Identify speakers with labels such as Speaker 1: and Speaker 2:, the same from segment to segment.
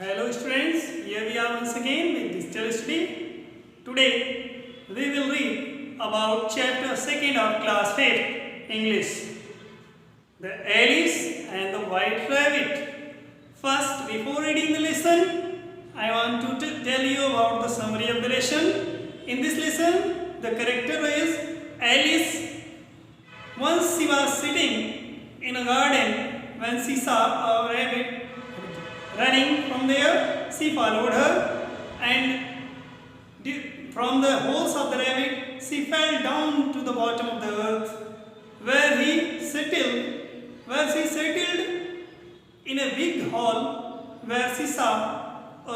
Speaker 1: Hello students, here we are once again with digital study. Today we will read about chapter 2nd of class 5th English. The Alice and the White Rabbit. First, before reading the lesson, I want to tell you about the summary of the lesson. In this lesson, the character is Alice. Once she was sitting in a garden when she saw a rabbit running from there. She followed her, and from the holes of the rabbit she fell down to the bottom of the earth, where she settled in a big hall, where she saw a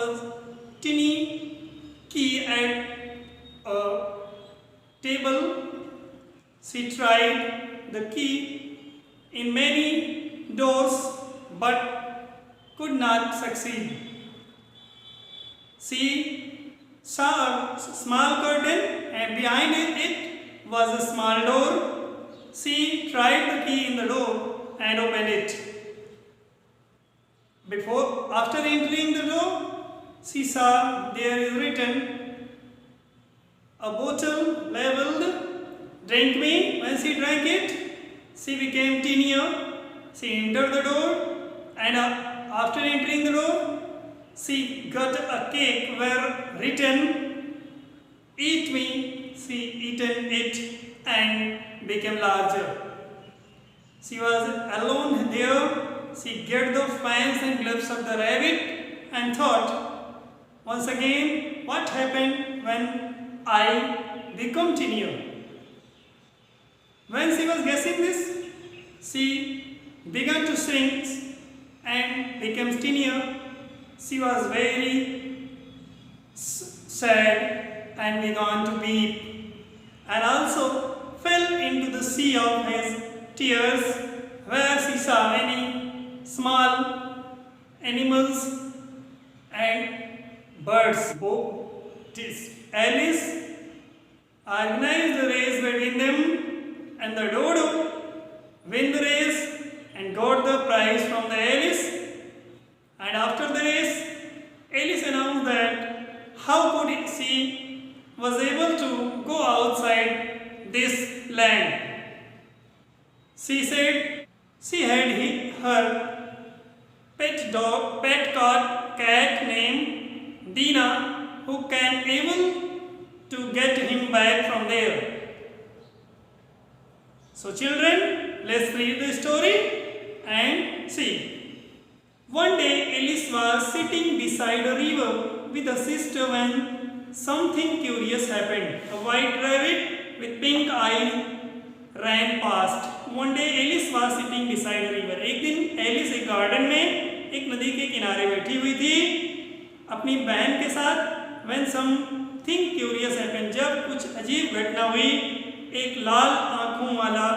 Speaker 1: tiny key at a table. She tried the key in many doors but could not succeed. She saw a small curtain, and behind it was a small door. She tried the key in the door and opened it. After entering the door, she saw there is written a bottle labeled "Drink me." When she drank it, she became tinier. She entered the door, and after entering the door, she got a cake where written "Eat me." She eaten it and became larger. She was alone there. She get the fangs and gloves of the rabbit and thought once again, what happened when I become tinier? When she was guessing this, she began to shrink and became tinier. She was very sad and began to weep, and also fell into the sea of his tears, where she saw many small animals and birds. Alice organized the race between them, and the dodo won the race and got the prize from the Alice. And after the race, Alice announced that how could she was able to go outside this land. She said she had her cat named Dina, who can able to get him back from there. So children, let's read the story and see. One day Alice was sitting beside a river with her sister when something curious happened. A white rabbit with pink eyes ran past. One day Alice was sitting beside a river. एक दिन Alice एक garden में एक नदी के किनारे बैठी हुई थी अपनी बहन के साथ. When something curious happened, जब कुछ अजीब घटना हुई, एक लाल आंखों वाला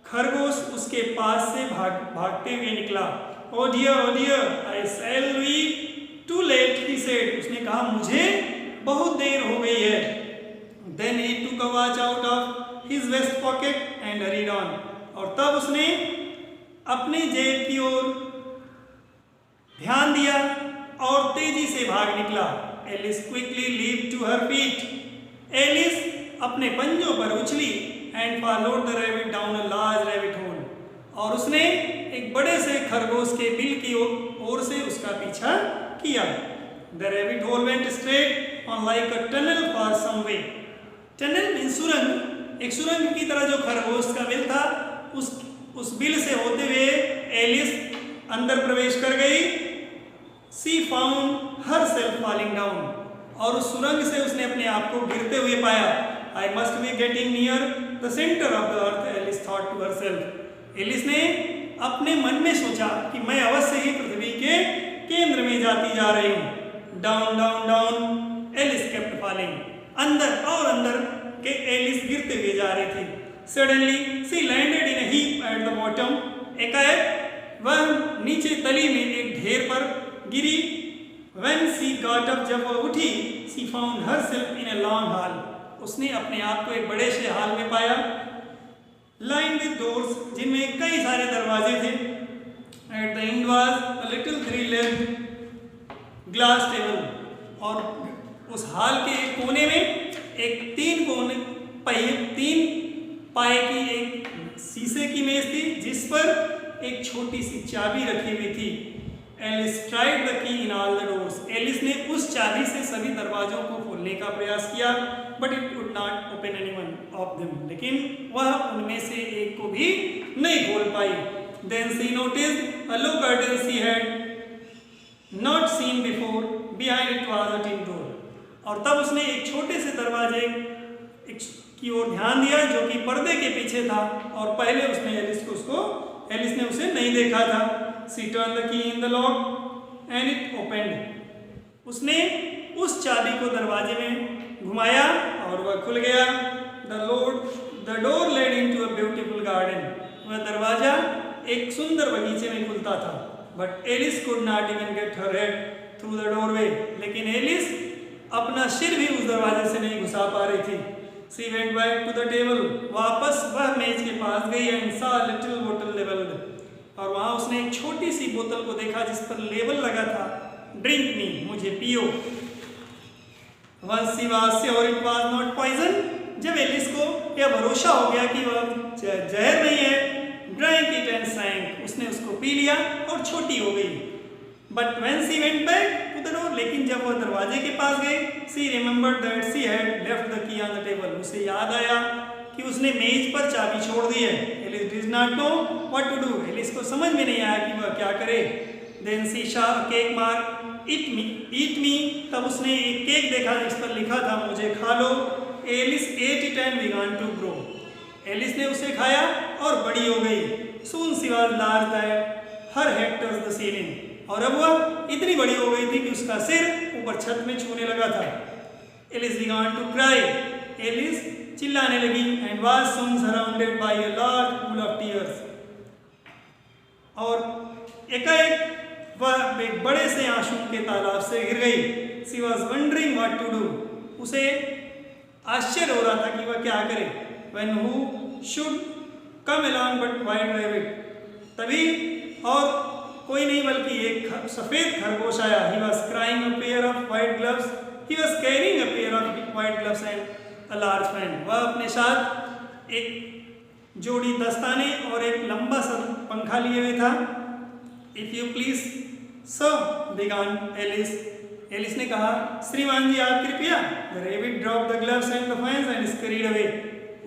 Speaker 1: खरगोश उसके पास से भागते हुए निकला. Oh dear, I shall be too late, he said. उसने कहा मुझे बहुत देर हो गई है. Then he took a watch out of his vest pocket and hurried on. और तब उसने अपने जेब की ओर ध्यान दिया और तेजी से भाग निकला. Alice quickly leaped to her feet. Alice अपने पंजों पर उछली and followed the rabbit down a large rabbit hole. और उसने एक बड़े से खरगोश के बिल की ओर से उसका पीछा किया. The rabbit hole went straight on like a tunnel for some way. Tunnel means सुरंग. एक सुरंग की तरह जो खरगोश का बिल था, उस बिल से होते हुए एलिस अंदर प्रवेश कर गई. She found herself falling down. और उस सुरंग से उसने अपने आप को गिरते हुए पाया. I must be getting near the center of the earth, Alice thought to herself. Alice ने अपने मन में सोचा कि मैं अवश्य ही पृथ्वी के केंद्र में जाती जा रही हूँ. Down down down Alice kept falling. अंदर और अंदर के एलिस गिरते हुए जा रही थी. Suddenly she landed in a heap at the bottom. एकाएक वह नीचे तली में एक ढेर पर गिरी. व्हेन शी गॉट अप, जब वह उठी, she found herself in a long haul. उसने अपने आप को एक बड़े से हॉल में पाया. लाइन विद डोर्स, जिनमें कई सारे दरवाजे थे. At the end was a little three-legged glass table, और उस हॉल के कोने में एक तीन पाए की एक शीशे की मेज थी जिस पर एक छोटी सी चाबी रखी हुई थी। Alice tried the key in all the doors. Alice ने उस चाबी से सभी दरवाजों को खोलने का प्रयास किया, but it could not open any one of them. लेकिन वह उनमें से एक को भी नहीं खोल पाई। Then she noticed a low curtain she had not seen before, behind it was a tin door. और तब उसने एक छोटे से दरवाजे की ओर ध्यान दिया जो कि पर्दे के पीछे था, और पहले एलिस ने उसे नहीं देखा था। She turn the key in the lock and it opened. उसने उस चाबी को दरवाजे में घुमाया और वह खुल गया। The door led into a beautiful garden. वह दरवाजा एक सुंदर बगीचे में खुलता था। But Alice could not even get her head through the doorway. लेकिन एलिस अपना सिर भी उस दरवाजे से नहीं घुसा पा रही थी। She went back to the table. वापस वह मेज के पास गई and saw a little bottle labeled. और वहाँ उसने एक छोटी सी बोतल को देखा जिस पर लेबल लगा था, ड्रिंक मी, मुझे पियो। Once she was sure it was not poison. जब एलिस को यह भरोसा हो गया कि वह जहर नहीं है, drank it and sank. उसने उसको पी लिया और छोटी हो गई। But when she went back to the door, लेकिन जब वह दरवाजे के पास गई, she remembered that she had left the key on the table. उसे याद आया कि उसने मेज पर चाबी छोड़ दी है। Alice did not know what to do. Alice को समझ में नहीं आया कि वह क्या करे। Then she saw a cake mark, eat me. तब उसने एक केक देखा जिस पर लिखा था मुझे खा लो। Alice ate it and began to grow. Alice ने उसे खाया और बड़ी हो गई। Soon she was large that her head touched the ceiling. और अब वह इतनी बड़ी हो गई थी कि उसका सिर ऊपर छत में छूने लगा था। Alice began to cry. Alice चिल्लाने लगी and was soon surrounded by a large pool of tears. और एकाएक वह एक बड़े से आंसुओं के तालाब से गिर गई। She was wondering what to do. उसे आश्चर्य हो रहा था कि वह क्या करे। When who should come along but white rabbit. तभी और कोई नहीं बल्कि एक सफेद खरगोश आया। He was carrying a pair of white gloves. He was carrying a pair of white gloves and a large fan. वह अपने साथ एक जोड़ी दस्ताने और एक लंबा सा पंखा लिए हुए था। If you please, sir, began Alice. Alice ने कहा, श्रीमान जी आप कृपया। The rabbit dropped the gloves and the fans and scurried away.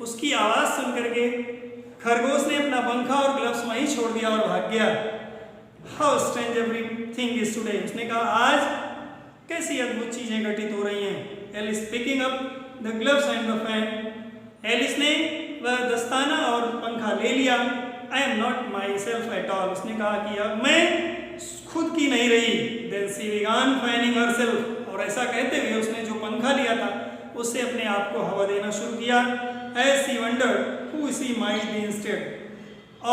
Speaker 1: उसकी आवाज़ सुन करके खरगोश ने अपना पंखा और ग्लव्स वहीं छोड़ दिया और भाग गया। How strange everything is today. उसने कहा आज कैसी अद्भुत चीजें घटित हो रही हैं। Alice picking up the gloves and the fan. Alice ने वह दस्ताना और पंखा ले लिया। I am not myself at all. उसने कहा कि अब मैं खुद की नहीं रही। Then she began fanning herself. और ऐसा कहते हुए उसने जो पंखा लिया था उससे अपने आप को हवा देना शुरू किया। As she wondered who she might be instead.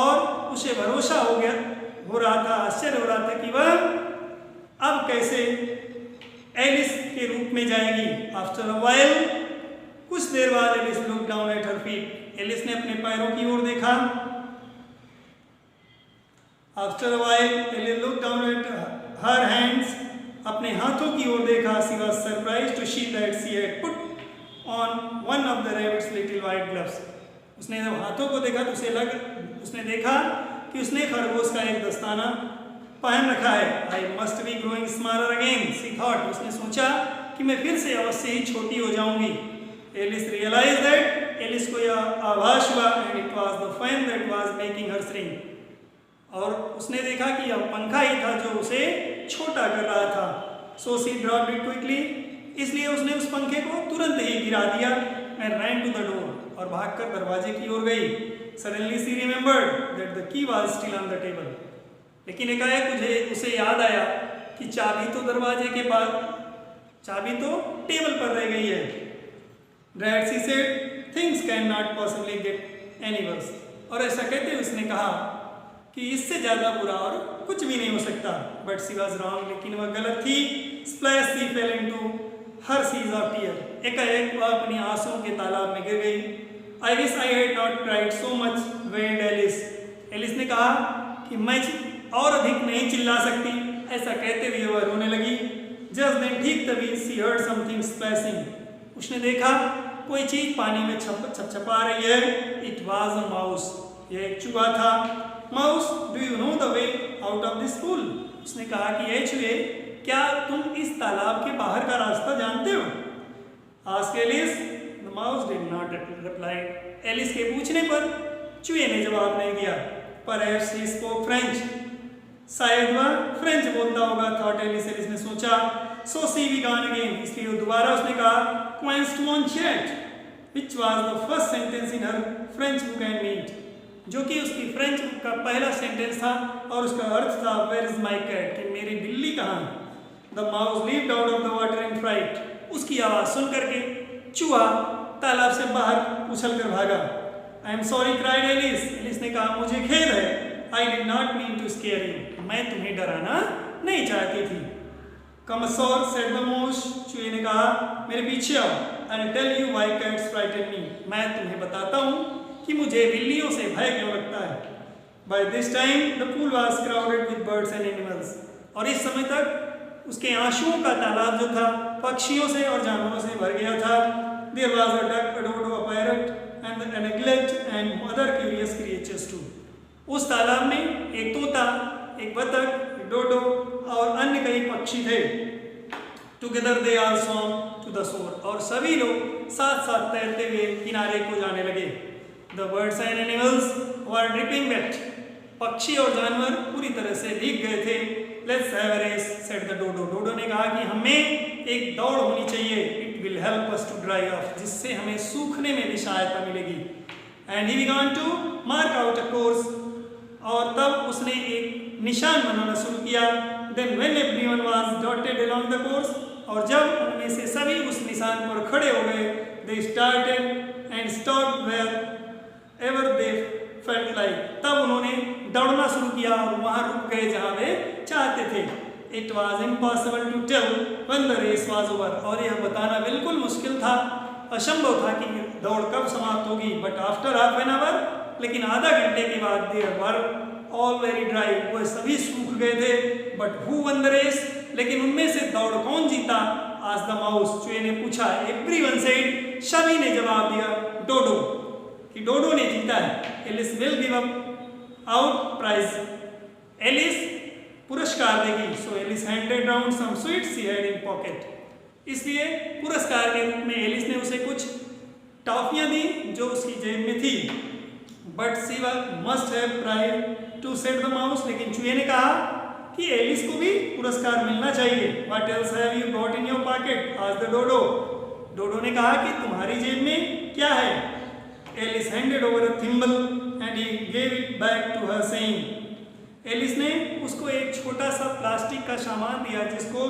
Speaker 1: और उसे भरोसा हो रहा था, आश्चर्य हो रहा था कि वह अब कैसे एलिस के रूप में जाएगी। आफ्टर अ व्हाइल, कुछ देर बाद Alice look down at her feet. Alice ने अपने पैरों की ओर देखा। After a while Alice look down at her hands. अपने हाथों की ओर देखा। She was surprised to see that she had put on one of the rabbit's little white gloves. उसने जब हाथों को देखा तो उसने देखा कि उसने खरगोश का एक दस्ताना पहन रखा है। I must be growing smaller again, she thought. उसने सोचा कि मैं फिर से अवश्य ही छोटी हो जाऊंगी। एलिस रियलाइज दैट, एलिस को यह आभास हुआ and it was the fan that was making her shrink. और उसने देखा कि यह पंखा ही था जो उसे छोटा कर रहा था। So she dropped it quickly. इसलिए उसने उस पंखे को तुरंत ही गिरा दिया and ran to the door. और भागकर दरवाजे की ओर गई। Suddenly she remembered that the key was still on the table. लेकिन एकाएक उसे याद आया कि चाबी तो टेबल पर रह गई है। That she said things can not possibly get any worse. और ऐसा कहते हुए उसने कहा कि इससे ज़्यादा बुरा और कुछ भी नहीं हो सकता। बट शी वाज रॉन्ग, लेकिन वह गलत थी। Splash she fell into her seas of tear. एकाएक वह अपनी आंसुओं के तालाब में गिर गई। I wish I had not cried so much, wailed Alice. Alice ने कहा कि मैं और अधिक नहीं चिल्ला सकती। ऐसा कहते हुए वह रोने लगी। जस्ट देन ठीक तभी सी हर्ड समथिंग स्प्लैशिंग, उसने देखा कोई चीज पानी में छपछपा रही है। इट वाज अ माउस, यह एक चूहा था। Mouse, do you know the way out of this pool? उसने कहा कि ये चूहे, क्या तुम इस तालाब के बाहर का रास्ता जानते हो? Asked Alice. The mouse did not reply. Alice के पूछने पर चूहे ने जवाब नहीं दिया। परहैप्स ही स्पोक फ्रेंच, शायद वह फ्रेंच बोलता होगा, थॉट एलिस। एलिस ने सोचा। सो सी बिगन अगेन, इसलिए दोबारा उसने कहा क्वेंस्ट वन चैट, which was the first sentence in her French book and meet, जो कि उसकी फ्रेंच बुक का पहला सेंटेंस था और उसका अर्थ था वेयर इज माई कैट, कि मेरी बिल्ली कहाँ है। The mouse leaped out of the water in fright, उसकी आवाज़ सुन करके चूहा तालाब से बाहर उछल कर भागा। I am sorry cried Alice, Alice ने कहा मुझे खेद है। I did not mean to scare you, मैं तुम्हें डराना नहीं चाहती थी। Come ashore said the mouse, चूहे ने कहा मेरे पीछे आओ। I will tell you why cats frighten me, मैं तुम्हें बताता हूँ कि मुझे बिल्लियों से भय क्यों लगता है। By this time the pool was crowded with birds and animals, और इस समय तक उसके आंसुओं का तालाब जो था पक्षियों से और जानवरों से भर गया था। There was a duck, a dodo, a parrot and an eaglet and other curious creatures too. उस तालाब में एक तोता, एक बतख, एक डोडो और अन्य कई पक्षी थे। Together they all swam to the shore, और सभी लोग साथ साथ तैरते हुए किनारे को जाने लगे। The birds and animals were dripping wet, पक्षी और जानवर पूरी तरह से भीग गए थे। Let's have a race said the dodo, dodo ने कहा कि हमें एक दौड़ होनी चाहिए। It will help us to dry off, जिससे हमें सूखने में भी सहायता मिलेगी। And he began to mark out a course, और तब उसने एक निशान बनाना शुरू किया। Then when everyone was dotted along the course, और जब उनमें से सभी उस निशान पर खड़े हो गए, they started and stopped wherever they felt like, तब उन्होंने दौड़ना शुरू किया और वहां रुक गए जहां वे चाहते थे। It was impossible to tell when the race was over, और यह बताना बिल्कुल मुश्किल था, असंभव था कि दौड़ कब समाप्त होगी। But after half an hour, लेकिन आधा घंटे के बाद there were all very dry, वो सभी सूख गए थे। But who won the race, लेकिन उनमें से दौड़ कौन जीता? आज द माउस, चूहे ने पूछा। एवरीवन सेड, सभी ने जवाब दिया डोडो, कि डोडो ने जीता है। Alice will give up out prize, Alice पुरस्कार देगी। So Alice handed down some sweets she had in pocket, इसलिए पुरस्कार के रूप में एलिस ने उसे कुछ टॉफियां दी जो उसकी जेब में थी। But she must have pride to said the mouse, लेकिन चूहे ने कहा कि एलिस को भी पुरस्कार मिलना चाहिए। What else have you got in your pocket? Asked the dodo, dodo ने कहा कि तुम्हारी जेब में क्या है? Alice handed over a thimble and he gave it back to her saying, Alice ने उसको एक छोटा सा प्लास्टिक का सामान दिया, जिसको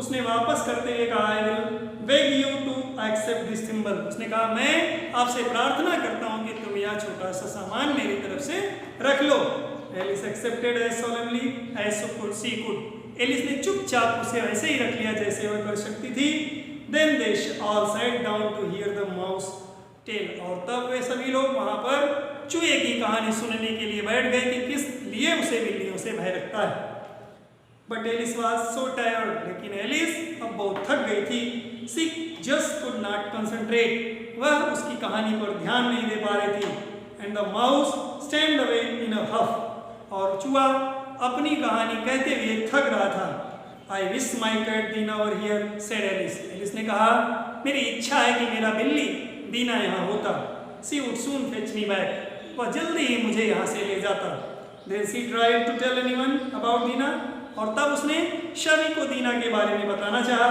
Speaker 1: उसने वापस करते हुए कहा I will beg you to accept this thimble, उसने कहा मैं आपसे प्रार्थना करता हूँ कि तुम यह छोटा सा सामान मेरी तरफ से रख लो। Alice accepted as solemnly as she could, Alice ने चुपचाप उसे वैसे ही रख लिया जैसे वह कर सकती थी। Then they all sat down to hear the mouse tale, और तब वे सभी लोग वहां पर चूहे की कहानी सुनने के लिए बैठ गए कि किस लिए उसे बिल्लियों से भय लगता है। But Alice was so tired, लेकिन एलिस अब बहुत थक गई थी। She just could not concentrate, वह उसकी कहानी पर ध्यान नहीं दे पा रही थी। And the mouse stand away in a huff, और चूहा अपनी कहानी कहते हुए थक रहा था। I wish my cat Dinah over here said Alice, Alice ने कहा मेरी इच्छा है कि मेरा बिल्ली दीना यहाँ होता। She would soon fetch me back, वह जल्दी ही मुझे यहाँ से ले जाता। Then she tried to tell anyone about Dinah, और तब उसने सभी को दीना के बारे में बताना चाहा।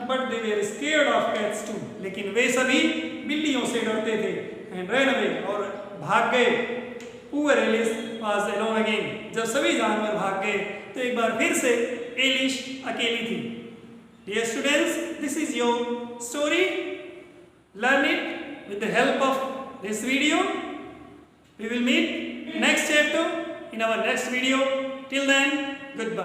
Speaker 1: But they were scared of cats too, लेकिन वे सभी बिल्लियों से डरते थे। एंड रैन अवे, और भाग गए। Poor Alice was alone again, जब सभी जानवर भाग गए तो एक बार फिर से एलिस अकेली थी। Dear students, this is your story, learn it with the help of this video. We will meet next chapter in our next video. Till then, goodbye.